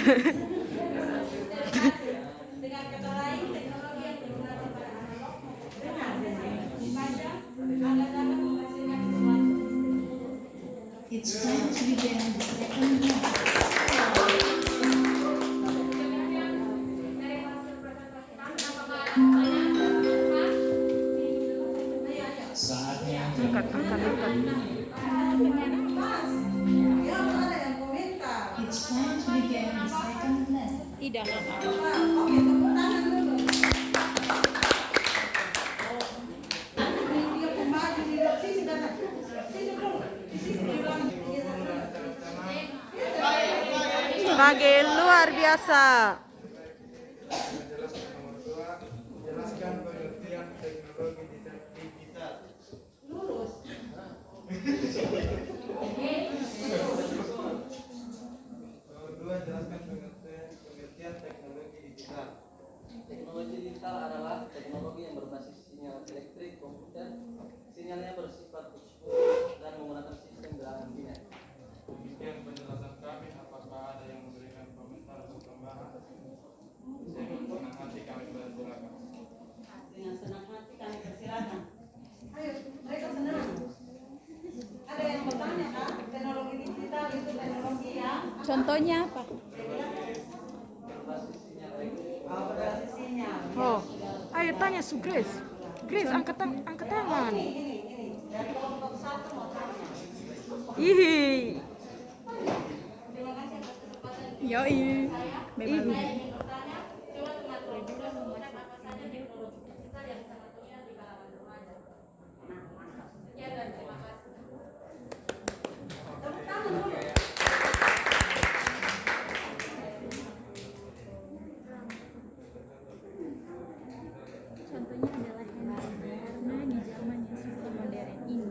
It's time to begin the second half. Saatnya Angkat. It's time to begin the second lesson. Tidak. Sebagai luar biasa. Jelaskan pengertian teknologi digital. Nomor 2, jelaskan pengertian teknologi digital. Teknologi digital adalah teknologi yang berbasis sinyal elektrik komputer. Sinyalnya bersifat push-pull dan menggunakan sistem gerakan biner. Demikian penjelasan kami. Apakah ada yang memberikan komentar atau tambahan? Dengan senang hati kami persilakan. Dengan senang hati kami persilakan. Ayo, mereka senang. Ada yang bertanya kan? Teknologi digital itu teknologi yang Contohnya apa? Berbasis sinyal elektrik. berbasis sinyal. Oh, ayo tanya su Grace. Grace, angkat tangan. Ini dari kelompok 1 mau tanya. Ih, Terima kasih atas kesempatan. yoi. Saya ingin bertanya, coba teman-teman juga menggunakan apa saja teknologi digital yang sangat dominan di kalangan remaja. Nah, mantap. Sekian dan terima kasih. Tepuk tangan dulu. Contohnya adalah handphone, karena di zaman yang super modern ini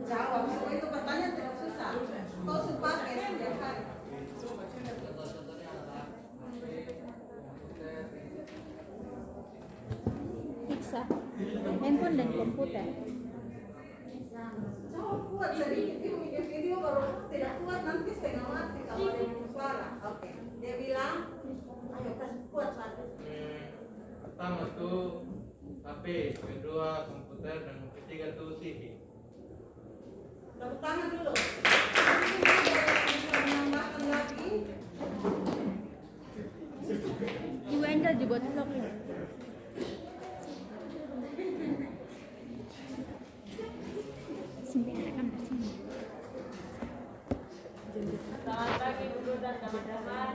Jawab, semua itu pertanyaan tidak susah. Kau suka pakai setiap hari. Contoh-contohnya adalah Pizza, handphone dan komputer. Jawab kuat sedikit. Dia bikin video baru tidak kuat nanti setengah mati kalau ada yang suara. Oke. Dia bilang, ayo kasih kuat satu. Pertama tuh HP, kedua komputer, dan ketiga tuh TV. Tepuk tangan dulu. Bisa menambahkan lagi. Ibu Angel dibuat vlog ya. Sini akan bersini. Selamat pagi Ibu dan teman-teman.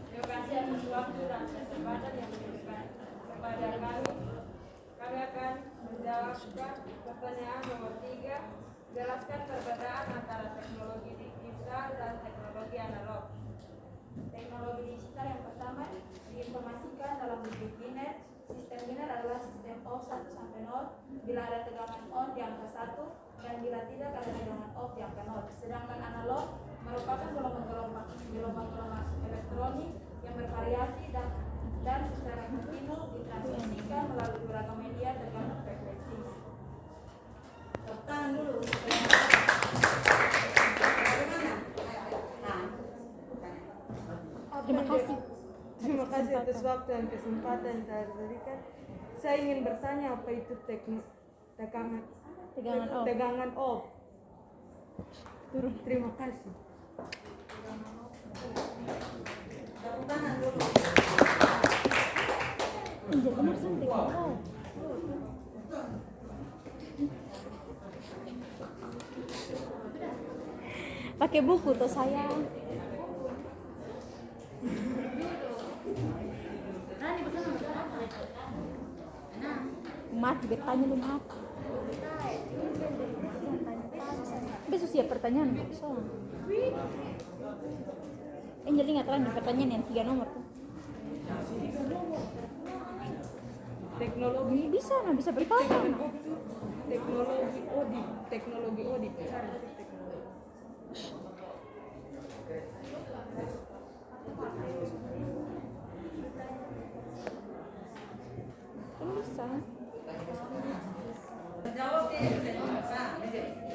Terima kasih atas waktu dan kesempatan yang diberikan kepada kami. Kami akan menjawabkan pertanyaan nomor 3. Jelaskan perbedaan antara teknologi digital dan teknologi analog. Teknologi digital yang pertama diinformasikan dalam bentuk biner. Sistem biner adalah sistem off 1 sampai 0 bila ada tegangan on di angka 1 dan bila tidak ada tegangan off di angka 0. Sedangkan analog merupakan gelombang-gelombang elektronik yang bervariasi dan secara kontinu ditransmisikan melalui beragam media tergantung frekuensi. Tepuk tangan dulu. Bagaimana? Nah, Terima kasih. Terima kasih atas waktu dan kesempatan yang telah diberikan. Saya ingin bertanya apa itu tegangan off. Terima kasih. tepuk tangan dulu. Angel benar santai. Oh. Pakai buku tuh sayang. Mati bertanya lu mati. Besok siap pertanyaan kok soal. Angel ingat lagi pertanyaan yang 3 nomor tuh. Teknologi Bisa bertanya. teknologi ODI. Cari teknologi. Kan bisa. Jawab dia.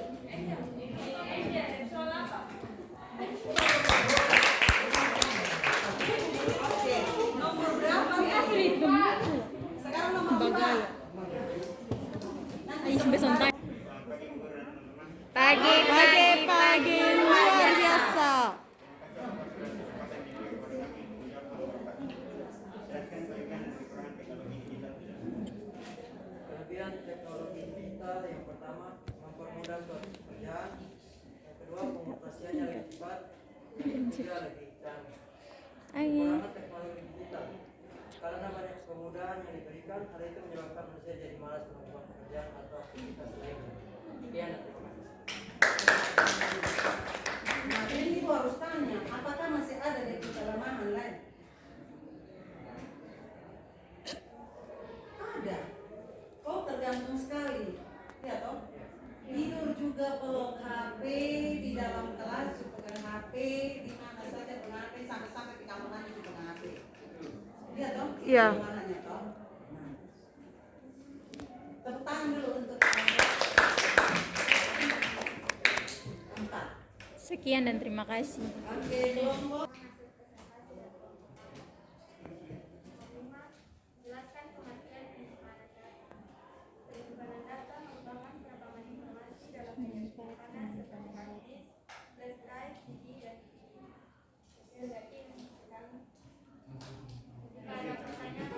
sampai sontak. Pagi luar biasa. Kelebihan teknologi digital yang pertama mempermudah suatu pekerjaan, yang kedua pengoperasiannya lebih cepat, yang ketiga lebih canggih. Kekurangan teknologi digital karena banyak kemudahan yang diberikan, hal itu menyebabkan manusia jadi malas melakukan pekerjaan atau aktivitas lainnya. Sekian dan terima kasih. Nah, ini ibu harus tanya, apakah masih ada di kelemahan lain? Ada. Oh, tergantung sekali. Ya toh? Tidur juga peluk HP di dalam kelas, pegang HP di mana saja pegang HP, sampai-sampai di kamar mandi juga pegang HP. Iya toh? Iya. Kelemahannya toh. Nah. Tepuk tangan dulu untuk empat. Sekian dan terima kasih. Oke, kelompok. Jelaskan pengertian informasi. Penyimpanan data merupakan penambahan informasi dalam penyimpanan seperti hard disk, flash drive, CD, dan ada pertanyaan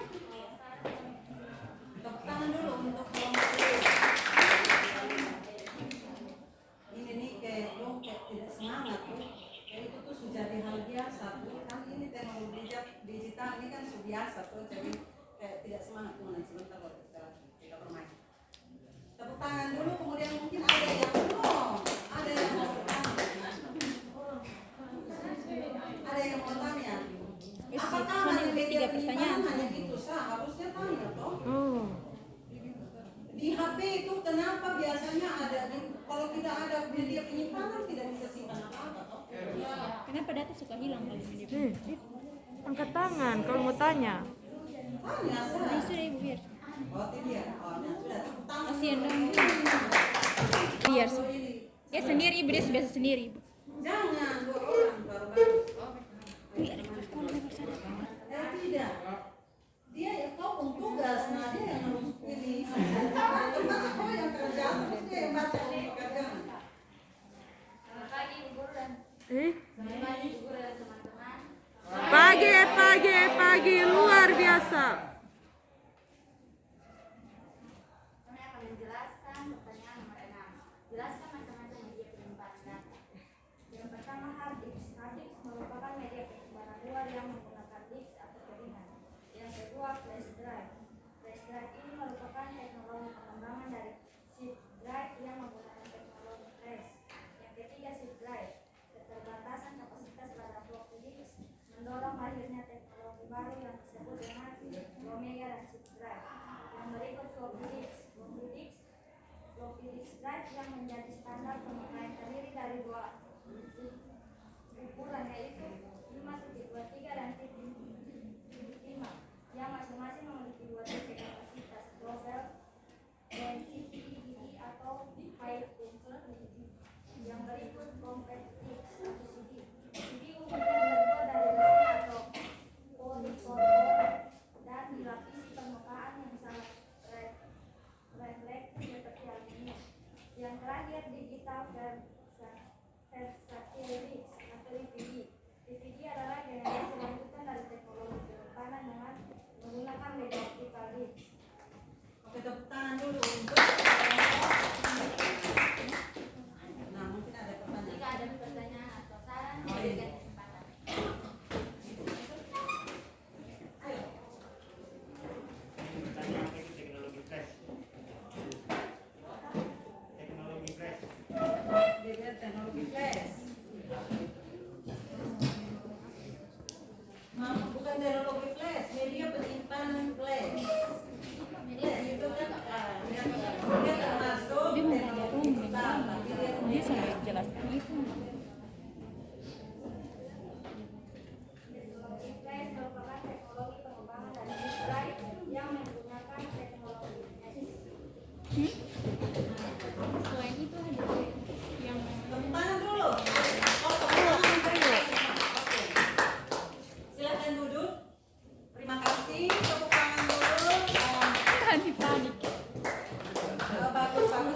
Tepuk tangan dulu untuk kelompok ini. Ini nih kayak dong kayak tidak semangat tuh. Kayak itu tuh sudah jadi hal biasa tuh. Kan ini teknologi digital ini kan sudah biasa tuh. Jadi kayak tidak semangat tuh. Nanti sebentar kalau kita bermain. Tepuk tangan dulu, kemudian mungkin ada yang belum. Ada yang mau bertanya. Ada yang mau tanya. Apakah hanya media penyimpanan hanya gitu sah? Harusnya tanya toh. Oh. Di HP itu kenapa biasanya ada kalau tidak ada media penyimpanan tidak bisa simpan apa-apa toh? Kenapa data suka hilang kalau media? Angkat tangan kalau mau tanya. Tanya Nah, sah. sudah ibu biar. Oh tidak. Oh nah, sudah tepuk tangan. Kasihan dong. Biar. Ya sendiri ibu, dia biasa sendiri ibu. Jangan dua orang baru-baru. Tidak. Dia ya kau tugas, nah dia yang harus ini. Termasuk kau yang kerja, terus dia yang baca pekerjaan. Selamat pagi Bu Guru dan Eh? pagi Bu Guru dan teman-teman. Pagi luar biasa. Kami akan menjelaskan pertanyaan nomor 6. Jelaskan macam-macam media penyimpanan data. Yang pertama hard disk. Hard disk merupakan media penyimpanan luar yang menggunakan disk atau jaringan. Yang kedua flash drive. Flash drive ini merupakan teknologi pengembangan dari CD drive yang menggunakan teknologi flash. Yang ketiga CD drive. Keterbatasan kapasitas pada floppy disk mendorong lahirnya teknologi baru yang disebut dengan Omega dan CD drive. Yang berikut floppy disk. Floppy disk drive yang menjadi standar pemakaian terdiri dari dua ukuran, yaitu 5.23 dan 5, yang masing-masing memiliki dua titik kapasitas low density DVD atau high density. Yang berikut compact disc atau CD. CD umumnya terbuat dari besi atau polycarbonate dan dilapisi permukaan yang sangat reflektif seperti aluminium. Yang terakhir digital versatile disc atau DVD. DVD adalah generasi lanjutan dari teknologi penyimpanan dengan menggunakan media optical disc. Oke, tepuk tangan dulu untuk nah mungkin ada pertanyaan. Jika ada pertanyaan atau saran, berikan kesempatan. Ayo. Teknologi flash. Teknologi flash. Dia teknologi flash. Bukan teknologi flash, media penyimpanan flash. Flash itu kan dia termasuk teknologi digital, tapi Dia sampai jelaskan itu. Teknologi flash merupakan teknologi pengembangan dari disk drive yang menggunakan teknologi flash. Selain itu ada yang tepuk tangan dulu. Oh, tepuk tangan dulu. Oke. Silakan duduk. Terima kasih. Tepuk tangan dulu. panik. Bagus.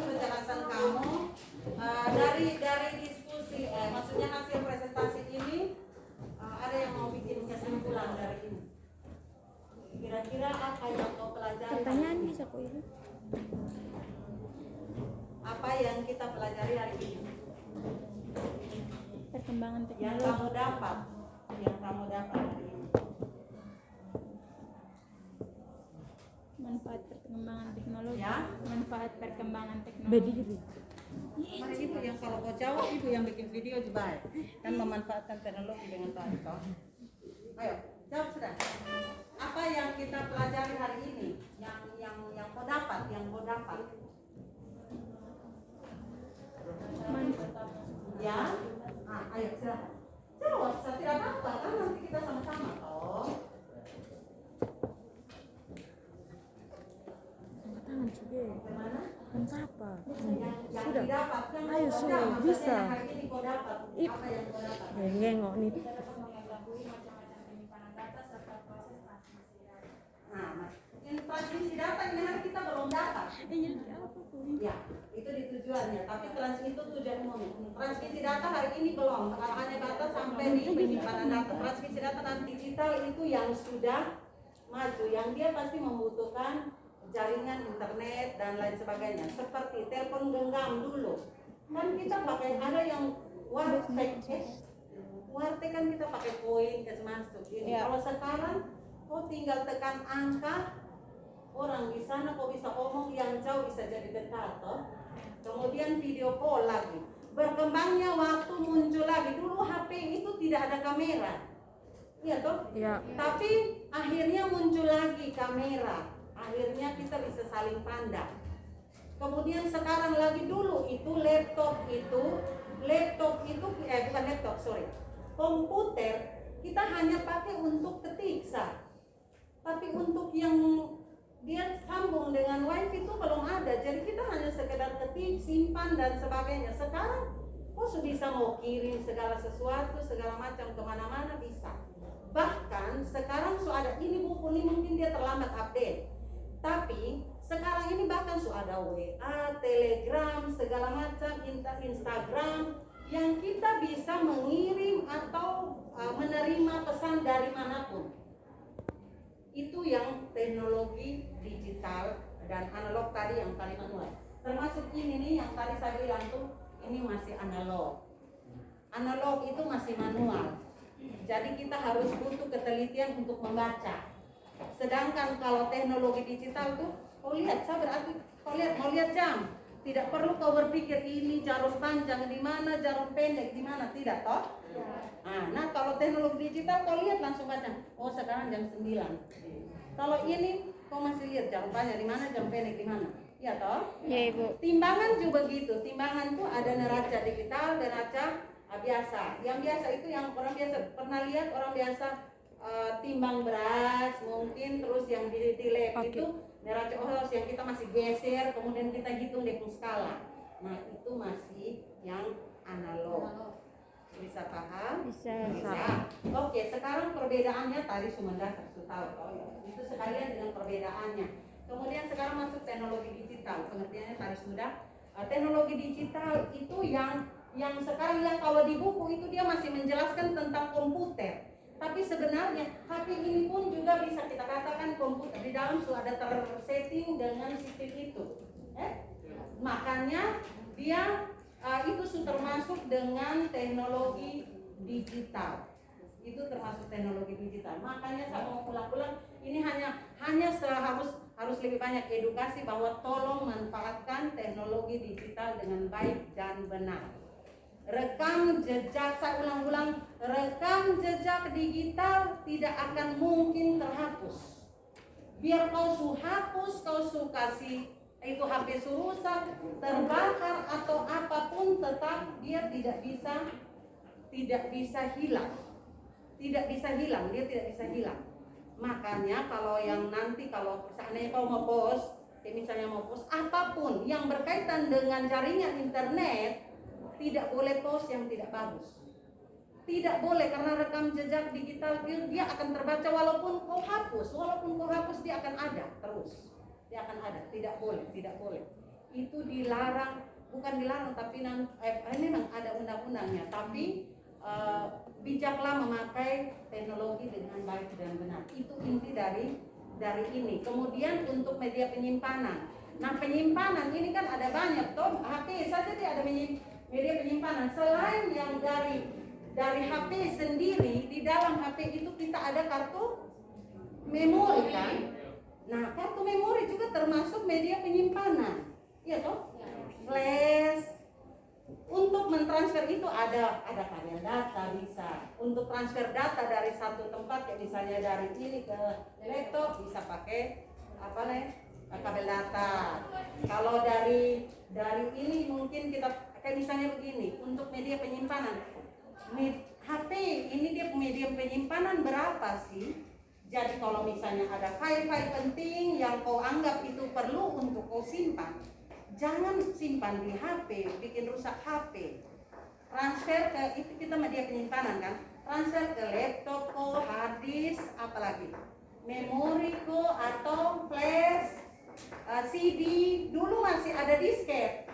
kira-kira apa yang kau pelajari? Pertanyaan bisa kok ini. Apa yang kita pelajari hari ini? Perkembangan Yang teknologi. kamu dapat hari ini. Manfaat perkembangan teknologi. Ya. Manfaat perkembangan teknologi. Berdiri. Mana ibu yang kalau kau jawab ibu yang bikin video juga kan memanfaatkan teknologi dengan baik toh. Ayo jawab sudah. Apa yang kita pelajari hari ini? Yang kau dapat, Ya. Ayo silakan. Jawab, saya tidak apa-apa kan nanti kita sama-sama toh. Angkat tangan juga. Gimana? Apa? Yang Sudah. didapat yang Ayo, kau sudah, dapat, bisa. maksudnya yang hari ini kau dapat. Ip. Apa yang kau dapat? Ngengok nih. Kita dapat mengetahui macam-macam penyimpanan data serta proses transmisi data. Nah, yang transmisi data ini hari kita belum dapat. Ya, itu di tujuannya. Tapi itu tujuan umum. Transmisi data hari ini belum. Hanya data sampai di penyimpanan data. Transmisi data dan digital itu yang sudah maju. Yang dia pasti membutuhkan jaringan internet dan lain sebagainya. Seperti telepon genggam dulu. Kan kita pakai ada yang Warte kan kita pakai koin kasih masuk. Ini kalau sekarang kau tinggal tekan angka, orang di sana kau bisa omong yang jauh bisa jadi dekat toh. Kemudian video call lagi. Berkembangnya waktu muncul lagi. Dulu HP itu tidak ada kamera. Iya toh? Iya. Tapi akhirnya muncul lagi kamera. Akhirnya kita bisa saling pandang. Kemudian sekarang lagi dulu itu laptop itu bukan laptop, sorry. Komputer kita hanya pakai untuk ketik sah. Tapi untuk yang dia sambung dengan wifi itu belum ada. Jadi kita hanya sekedar ketik, simpan dan sebagainya. Sekarang kok bisa mau kirim segala sesuatu, segala macam kemana-mana bisa. Bahkan sekarang ada ini buku ini mungkin dia terlambat update. Tapi sekarang ini bahkan ada WA, Telegram, segala macam, Instagram yang kita bisa mengirim atau menerima pesan dari manapun. Itu yang teknologi digital dan analog tadi yang tadi manual. Termasuk ini nih yang tadi saya bilang tuh ini masih analog. Analog itu masih manual. Jadi kita harus butuh ketelitian untuk membaca. Sedangkan kalau teknologi digital tuh, kau lihat, saya berarti kau lihat mau lihat jam, tidak perlu kau berpikir ini jarum panjang di mana, jarum pendek di mana, tidak toh? Nah kalau teknologi digital kau lihat langsung baca, oh sekarang jam 9. Kalau ini kau masih lihat jarum panjang di mana, jam pendek di mana, ya toh? Ya Ibu. Timbangan juga gitu, timbangan tuh ada neraca digital, neraca biasa. Yang biasa itu yang orang biasa pernah lihat orang biasa. Timbang beras mungkin, terus yang di lab itu neraca oros yang kita masih geser kemudian kita hitung dengan skala. Nah itu masih yang analog. Bisa paham? Bisa. Oke, sekarang perbedaannya tadi Sumendra sudah tahu. Itu sekalian dengan perbedaannya. Kemudian sekarang masuk teknologi digital. Pengertiannya tadi sudah. Teknologi digital itu yang sekarang yang kalau di buku itu dia masih menjelaskan tentang komputer. Tapi sebenarnya HP ini pun juga bisa kita katakan komputer. Di dalam sudah ada tersetting dengan sistem itu. Makanya dia itu sudah termasuk dengan teknologi digital. Itu termasuk teknologi digital. Makanya saya mau ulang-ulang ini hanya harus lebih banyak edukasi bahwa tolong manfaatkan teknologi digital dengan baik dan benar. Rekam jejak, saya ulang-ulang, rekam jejak digital tidak akan mungkin terhapus. Biar kau hapus, kau kasih itu HP rusak, terbakar atau apapun, tetap dia tidak bisa hilang. Dia tidak bisa hilang. Makanya kalau yang nanti kalau seandainya kau mau post, misalnya mau post apapun yang berkaitan dengan jaringan internet, tidak boleh post yang tidak bagus. Tidak boleh, karena rekam jejak digital dia akan terbaca walaupun kau hapus dia akan ada terus. Dia akan ada, tidak boleh. Itu dilarang, bukan dilarang tapi memang ada undang-undangnya, tapi bijaklah memakai teknologi dengan baik dan benar. Itu inti dari dari ini. Kemudian untuk media penyimpanan. Nah, penyimpanan ini kan ada banyak toh, HP saja dia ada media penyimpanan. Selain yang dari HP sendiri, di dalam HP itu kita ada kartu memori kan. Nah, kartu memori juga termasuk media penyimpanan. Iya toh? Flash. Untuk mentransfer itu ada kabel data bisa. Untuk transfer data dari satu tempat kayak misalnya dari ini ke laptop bisa pakai apa nih? Kabel data. Kalau dari ini mungkin kita kayak misalnya begini, untuk media penyimpanan. HP ini dia media penyimpanan berapa sih? Jadi kalau misalnya ada file-file penting yang kau anggap itu perlu untuk kau simpan, jangan simpan di HP, bikin rusak HP. Transfer ke itu kita media penyimpanan kan? Transfer ke laptop ko, hard disk, apalagi memori ko atau flash, CD. Dulu masih ada disket.